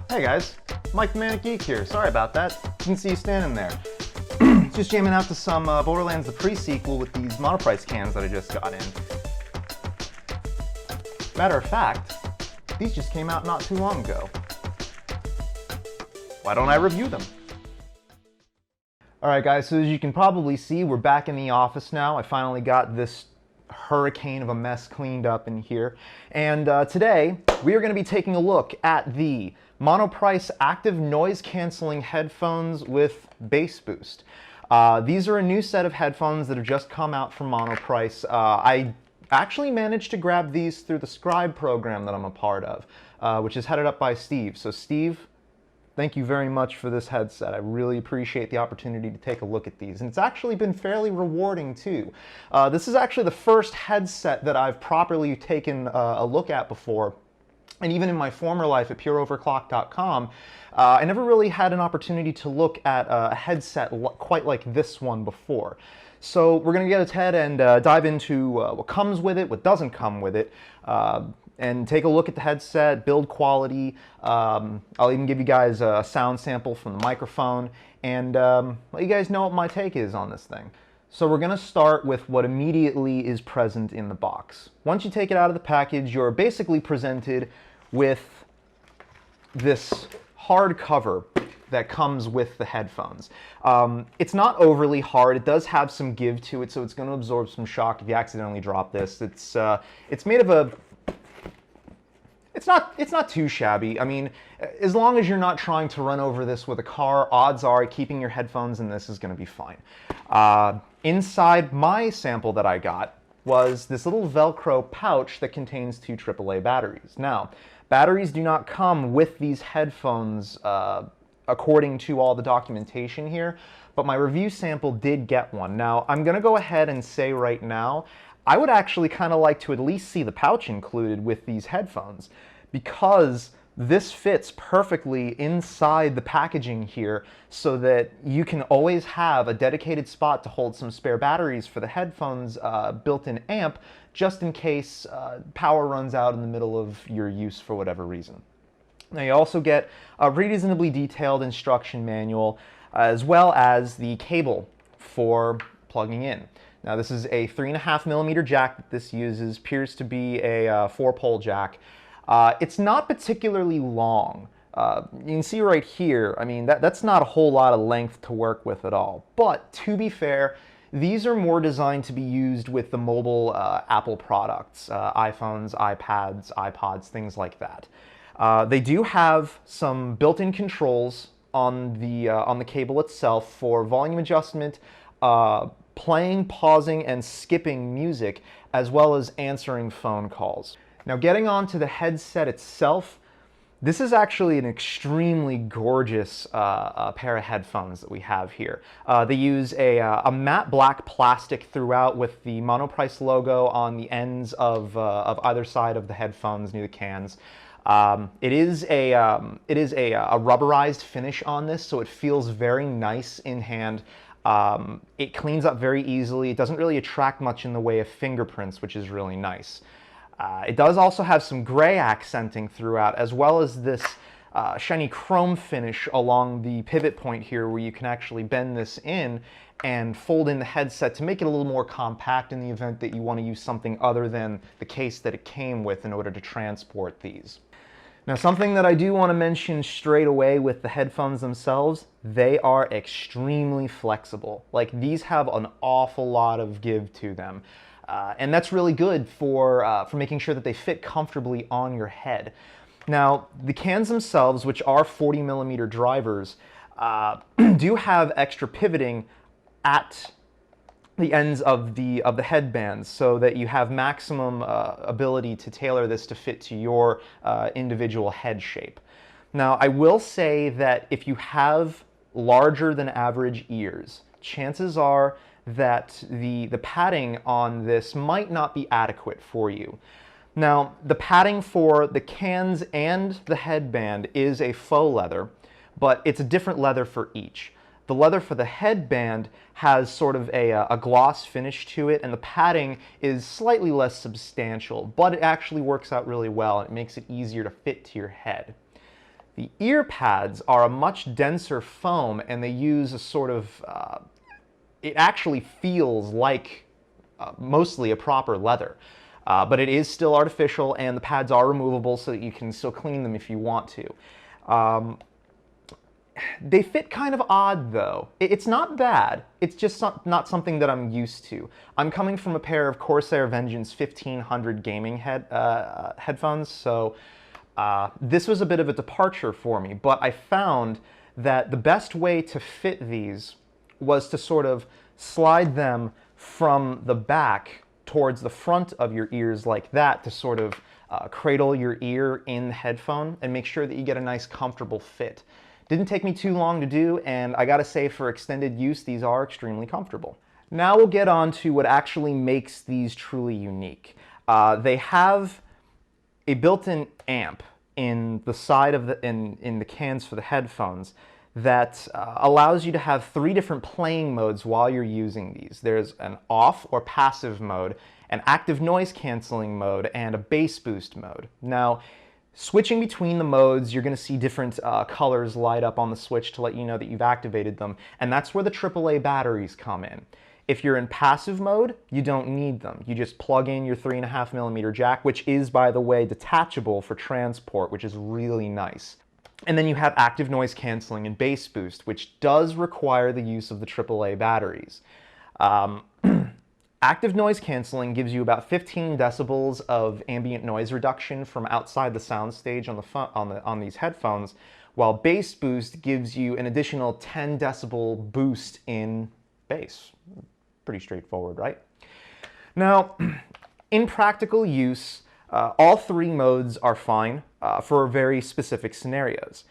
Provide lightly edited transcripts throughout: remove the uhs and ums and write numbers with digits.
Hey guys, Mike the Manic Geek here. Sorry about that. Didn't see you standing there. Just jamming out to some Borderlands the pre-sequel with these Monoprice cans that I just got in. Matter of fact, these just came out not too long ago. Why don't I review them? Alright guys, so as you can probably see, we're back in the office now. I finally got this hurricane of a mess cleaned up in here. And today, we are going to be taking a look at the Monoprice active noise cancelling headphones with bass boost. These are a new set of headphones that have just come out from Monoprice. I actually managed to grab these through the Scribe program that I'm a part of, which is headed up by Steve. So Steve, thank you very much for this headset. I really appreciate the opportunity to take a look at these. And it's actually been fairly rewarding too. This is actually the first headset that I've properly taken a look at before. And even in my former life at pureoverclock.com, I never really had an opportunity to look at a headset quite like this one before. So we're going to get ahead and dive into what comes with it, what doesn't come with it, and take a look at the headset, build quality. I'll even give you guys a sound sample from the microphone, and let you guys know what my take is on this thing. So we're going to start with what immediately is present in the box. Once you take it out of the package, you're basically presented with this hard cover that comes with the headphones. It's not overly hard. It does have some give to it, so it's going to absorb some shock if you accidentally drop this. It's made of a... It's not too shabby. I mean, as long as you're not trying to run over this with a car, odds are keeping your headphones in this is going to be fine. Inside my sample that I got was this little Velcro pouch that contains 2 AAA batteries. Now, batteries do not come with these headphones according to all the documentation here, but my review sample did get one. Now, I'm going to go ahead and say right now, I would actually kind of like to at least see the pouch included with these headphones, because this fits perfectly inside the packaging here so that you can always have a dedicated spot to hold some spare batteries for the headphones built-in amp, just in case power runs out in the middle of your use for whatever reason. Now you also get a reasonably detailed instruction manual, as well as the cable for plugging in. Now this is a 3.5mm jack that this uses, appears to be a 4-pole jack. It's not particularly long. You can see right here, I mean, that's not a whole lot of length to work with at all. But to be fair, these are more designed to be used with the mobile Apple products, iPhones, iPads, iPods, things like that. They do have some built-in controls on the cable itself for volume adjustment, playing, pausing, and skipping music, as well as answering phone calls. Now, getting on to the headset itself, this is actually an extremely gorgeous pair of headphones that we have here. They use a matte black plastic throughout with the Monoprice logo on the ends of either side of the headphones near the cans. It is a rubberized finish on this, so it feels very nice in hand. It cleans up very easily. It doesn't really attract much in the way of fingerprints, which is really nice. It does also have some gray accenting throughout, as well as this shiny chrome finish along the pivot point here, where you can actually bend this in and fold in the headset to make it a little more compact in the event that you want to use something other than the case that it came with in order to transport these. Now, something that I do want to mention straight away with the headphones themselves, they are extremely flexible. Like, these have an awful lot of give to them. And that's really good for making sure that they fit comfortably on your head. Now, the cans themselves, which are 40mm drivers, do have extra pivoting at the ends of the headbands, so that you have maximum ability to tailor this to fit to your individual head shape. Now, I will say that if you have larger than average ears, chances are that the padding on this might not be adequate for you. Now, the padding for the cans and the headband is a faux leather, but it's a different leather for each. The leather for the headband has sort of a gloss finish to it, and the padding is slightly less substantial, but it actually works out really well, and it makes it easier to fit to your head. The ear pads are a much denser foam, and they use a sort of, it actually feels like mostly a proper leather. But it is still artificial, and the pads are removable so that you can still clean them if you want to. They fit kind of odd, though. It's not bad. It's just not something that I'm used to. I'm coming from a pair of Corsair Vengeance 1500 gaming headphones, so this was a bit of a departure for me. But I found that the best way to fit these was to sort of slide them from the back towards the front of your ears like that, to sort of cradle your ear in the headphone and make sure that you get a nice comfortable fit. Didn't take me too long to do, and I gotta say, for extended use, these are extremely comfortable. Now we'll get on to what actually makes these truly unique. They have a built-in amp in the side of in the cans for the headphones that allows you to have 3 different playing modes while you're using these. There's an off or passive mode, an active noise canceling mode, and a bass boost mode. Now, switching between the modes, you're going to see different colors light up on the switch to let you know that you've activated them, and that's where the AAA batteries come in. If you're in passive mode, you don't need them. You just plug in your 3.5mm jack, which is, by the way, detachable for transport, which is really nice. And then you have active noise canceling and bass boost, which does require the use of the AAA batteries. Active noise canceling gives you about 15 decibels of ambient noise reduction from outside the soundstage on these headphones, while bass boost gives you an additional 10 decibel boost in bass. Pretty straightforward, right? Now, in practical use, all 3 modes are fine for very specific scenarios.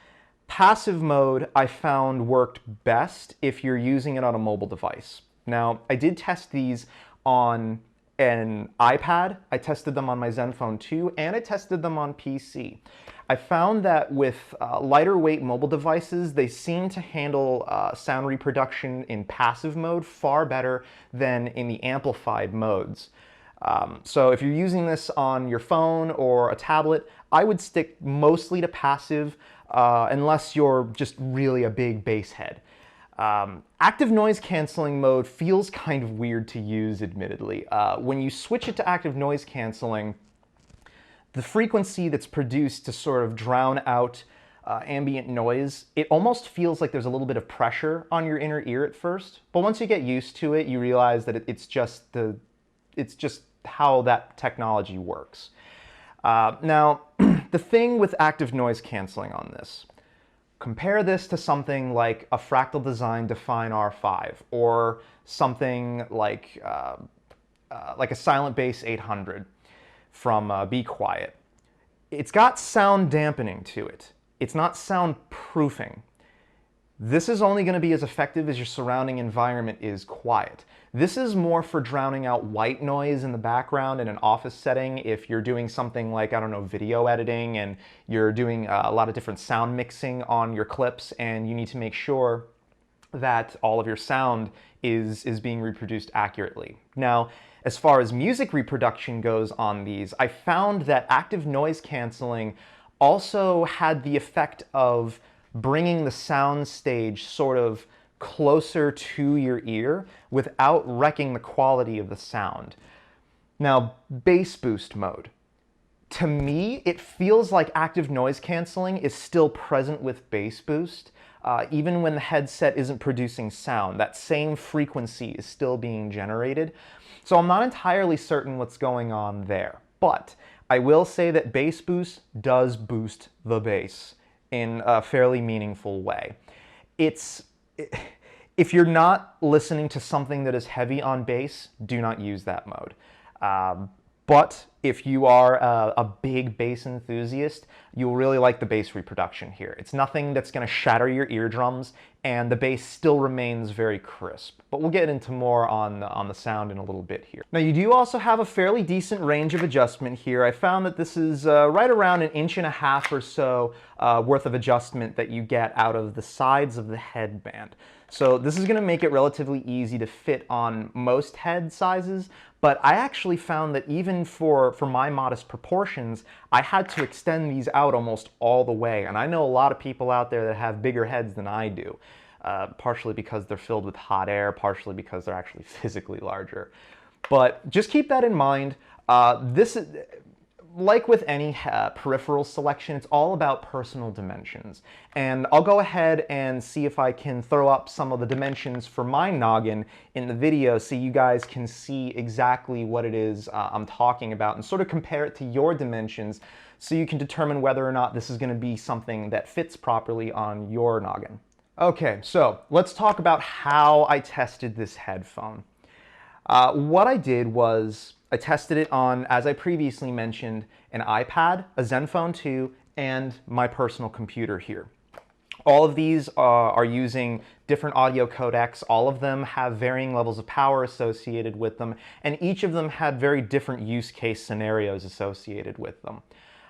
Passive mode I found worked best if you're using it on a mobile device. Now, I did test these on an iPad, I tested them on my Zenfone 2, and I tested them on PC. I found that with lighter weight mobile devices, they seem to handle sound reproduction in passive mode far better than in the amplified modes. So if you're using this on your phone or a tablet, I would stick mostly to passive unless you're just really a big bass head. Active noise canceling mode feels kind of weird to use, admittedly. When you switch it to active noise canceling, the frequency that's produced to sort of drown out ambient noise, it almost feels like there's a little bit of pressure on your inner ear at first. But once you get used to it, you realize that it's just how that technology works. Now, the thing with active noise canceling on this, compare this to something like a Fractal Design Define R5 or something like a Silent Bass 800 from Be Quiet. It's got sound dampening to it. It's not sound proofing. This is only going to be as effective as your surrounding environment is quiet. This is more for drowning out white noise in the background in an office setting if you're doing something like, I don't know, video editing and you're doing a lot of different sound mixing on your clips and you need to make sure that all of your sound is being reproduced accurately. Now, as far as music reproduction goes on these, I found that active noise canceling also had the effect of bringing the sound stage sort of closer to your ear without wrecking the quality of the sound. Now, bass boost mode. To me, it feels like active noise canceling is still present with bass boost, even when the headset isn't producing sound. That same frequency is still being generated. So I'm not entirely certain what's going on there. But I will say that bass boost does boost the bass in a fairly meaningful way. If you're not listening to something that is heavy on bass, do not use that mode. But if you are a big bass enthusiast, you'll really like the bass reproduction here. It's nothing that's going to shatter your eardrums, and the bass still remains very crisp. But we'll get into more on the sound in a little bit here. Now, you do also have a fairly decent range of adjustment here. I found that this is right around 1.5 inches or so worth of adjustment that you get out of the sides of the headband. So this is going to make it relatively easy to fit on most head sizes, but I actually found that even for for my modest proportions, I had to extend these out almost all the way. And I know a lot of people out there that have bigger heads than I do, partially because they're filled with hot air, partially because they're actually physically larger. But just keep that in mind. This is, like with any peripheral selection, it's all about personal dimensions. And I'll go ahead and see if I can throw up some of the dimensions for my noggin in the video so you guys can see exactly what it is I'm talking about and sort of compare it to your dimensions so you can determine whether or not this is going to be something that fits properly on your noggin. Okay, so let's talk about how I tested this headphone. What I did was I tested it on, as I previously mentioned, an iPad, a Zenfone 2, and my personal computer here. All of these are using different audio codecs. All of them have varying levels of power associated with them, and each of them had very different use case scenarios associated with them.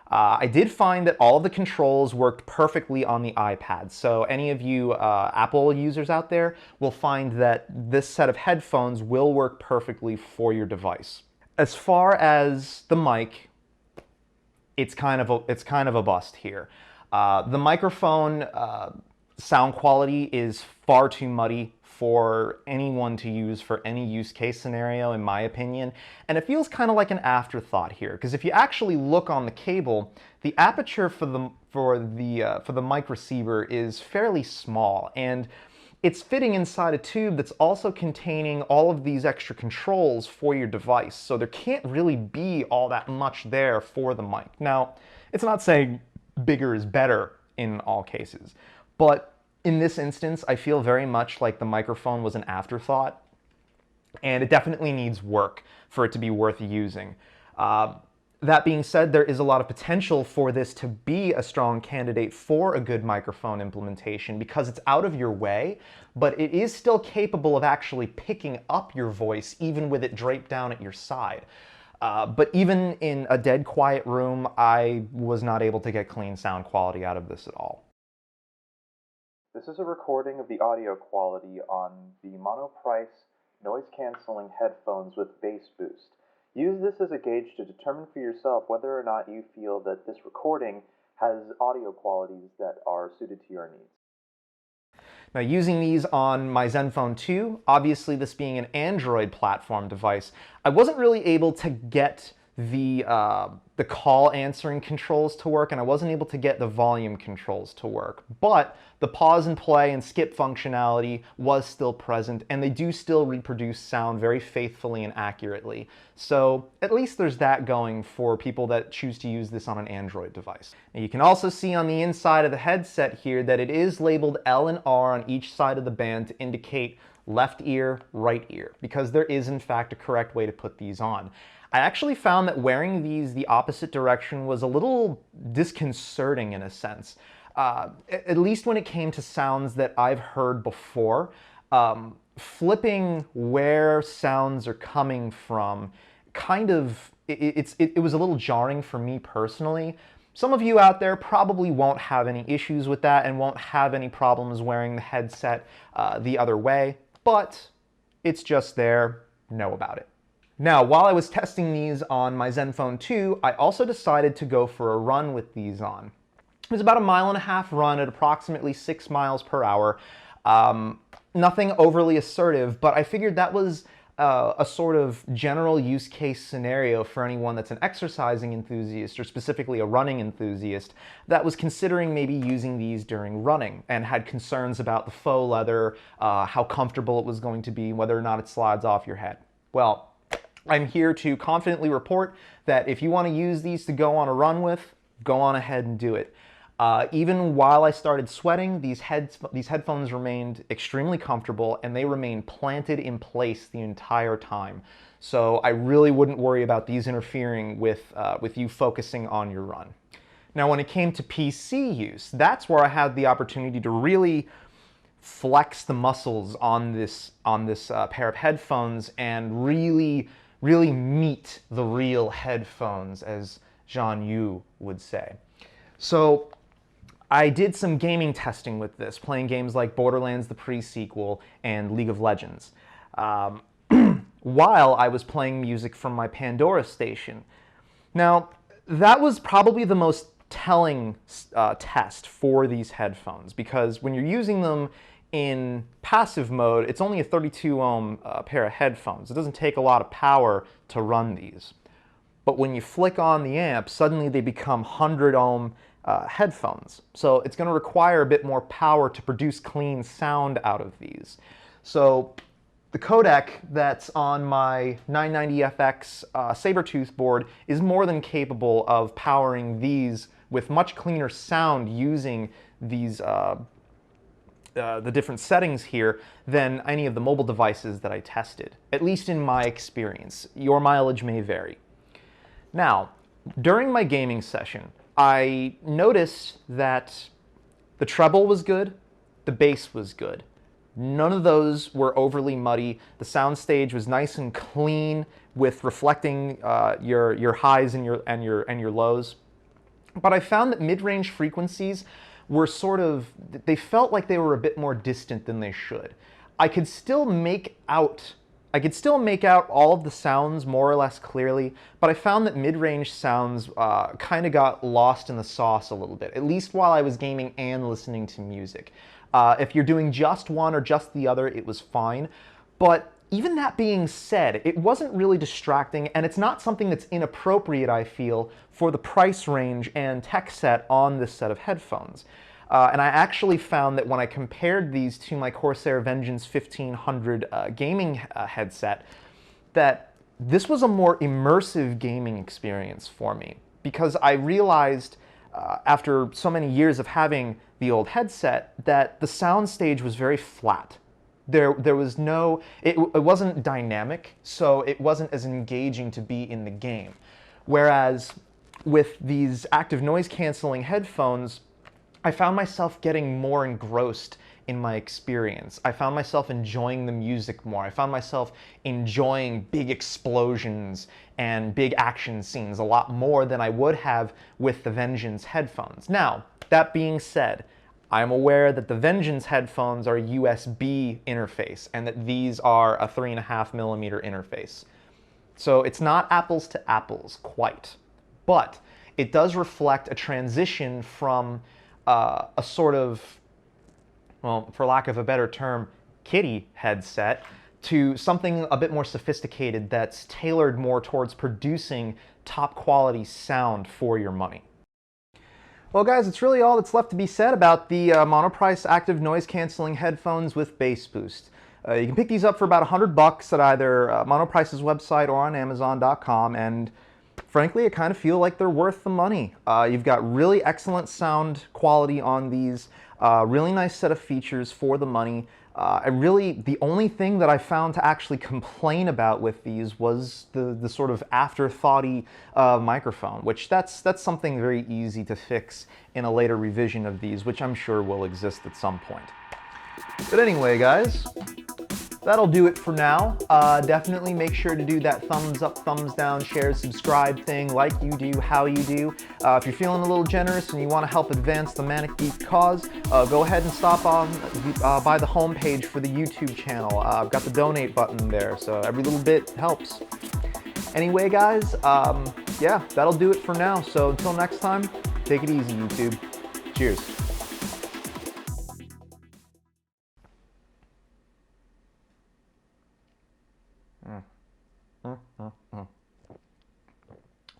I did find that all of the controls worked perfectly on the iPad, so any of you Apple users out there will find that this set of headphones will work perfectly for your device. As far as the mic, it's kind of a bust here. The microphone sound quality is far too muddy for anyone to use for any use case scenario, in my opinion, and it feels kind of like an afterthought here, because if you actually look on the cable, the aperture for the mic receiver is fairly small, and it's fitting inside a tube that's also containing all of these extra controls for your device, so there can't really be all that much there for the mic. Now, it's not saying bigger is better in all cases, but in this instance, I feel very much like the microphone was an afterthought, and it definitely needs work for it to be worth using. That being said, there is a lot of potential for this to be a strong candidate for a good microphone implementation because it's out of your way, but it is still capable of actually picking up your voice even with it draped down at your side. But even in a dead quiet room, I was not able to get clean sound quality out of this at all. This is a recording of the audio quality on the Monoprice noise-canceling headphones with bass boost. Use this as a gauge to determine for yourself whether or not you feel that this recording has audio qualities that are suited to your needs. Now, using these on my Zenfone 2, obviously this being an Android platform device, I wasn't really able to get the call answering controls to work, and I wasn't able to get the volume controls to work. But the pause and play and skip functionality was still present, and they do still reproduce sound very faithfully and accurately. So at least there's that going for people that choose to use this on an Android device. Now, you can also see on the inside of the headset here that it is labeled L and R on each side of the band to indicate left ear, right ear, because there is in fact a correct way to put these on. I actually found that wearing these the opposite direction was a little disconcerting in a sense, at least when it came to sounds that I've heard before. Flipping where sounds are coming from kind of, it was a little jarring for me personally. Some of you out there probably won't have any issues with that and won't have any problems wearing the headset the other way, but it's just there, know about it. Now, while I was testing these on my Zenfone 2, I also decided to go for a run with these on. It was about a 1.5 mile run at approximately 6 miles per hour. Nothing overly assertive, but I figured that was a sort of general use case scenario for anyone that's an exercising enthusiast, or specifically a running enthusiast, that was considering maybe using these during running and had concerns about the faux leather, how comfortable it was going to be, whether or not it slides off your head. Well, I'm here to confidently report that if you want to use these to go on a run with, go on ahead and do it. Even while I started sweating, these headphones remained extremely comfortable, and they remained planted in place the entire time. So I really wouldn't worry about these interfering with you focusing on your run. Now, when it came to PC use, that's where I had the opportunity to really flex the muscles on this pair of headphones and really meet the real headphones, as Jean Yu would say. So I did some gaming testing with this, playing games like Borderlands the Pre-Sequel and League of Legends, while I was playing music from my Pandora station. Now, that was probably the most telling test for these headphones, because when you're using them in passive mode, it's only a 32 ohm pair of headphones. It doesn't take a lot of power to run these. But when you flick on the amp, suddenly they become 100 ohm headphones. So it's going to require a bit more power to produce clean sound out of these. So the codec that's on my 990FX Sabertooth board is more than capable of powering these with much cleaner sound using these the different settings here than any of the mobile devices that I tested, at least in my experience. Your mileage may vary. Now, during my gaming session, I noticed that the treble was good, the bass was good. None of those were overly muddy. The soundstage was nice and clean with reflecting your highs and your lows. But I found that mid-range frequencies were they felt like they were a bit more distant than they should. I could still make out all of the sounds more or less clearly, but I found that mid-range sounds kind of got lost in the sauce a little bit, at least while I was gaming and listening to music. If you're doing just one or just the other, it was fine. But even that being said, it wasn't really distracting, and it's not something that's inappropriate, I feel, for the price range and tech set on this set of headphones. And I actually found that when I compared these to my Corsair Vengeance 1500 gaming headset, that this was a more immersive gaming experience for me, because I realized after so many years of having the old headset that the soundstage was very flat. There was no, it wasn't dynamic, so it wasn't as engaging to be in the game. Whereas with these active noise canceling headphones, I found myself getting more engrossed in my experience. I found myself enjoying the music more. I found myself enjoying big explosions and big action scenes a lot more than I would have with the Vengeance headphones. Now, that being said, I'm aware that the Vengeance headphones are a USB interface and that these are a 3.5mm interface. So it's not apples to apples quite, but it does reflect a transition from a sort of, well, for lack of a better term, kiddie headset to something a bit more sophisticated that's tailored more towards producing top quality sound for your money. Well guys, it's really all that's left to be said about the Monoprice active noise cancelling headphones with bass boost. You can pick these up for about $100 at either Monoprice's website or on Amazon.com, and frankly, I kind of feel like they're worth the money. You've got really excellent sound quality on these, really nice set of features for the money. The only thing that I found to actually complain about with these was the sort of afterthoughty microphone, which that's something very easy to fix in a later revision of these, which I'm sure will exist at some point. But anyway, guys, that'll do it for now. Definitely make sure to do that thumbs up, thumbs down, share, subscribe thing like you do, how you do. If you're feeling a little generous and you want to help advance the Manic Geek cause, go ahead and stop on by the homepage for the YouTube channel. I've got the donate button there, so every little bit helps. Anyway, guys, yeah, that'll do it for now. So until next time, take it easy, YouTube. Cheers.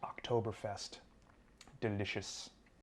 Oktoberfest. Delicious.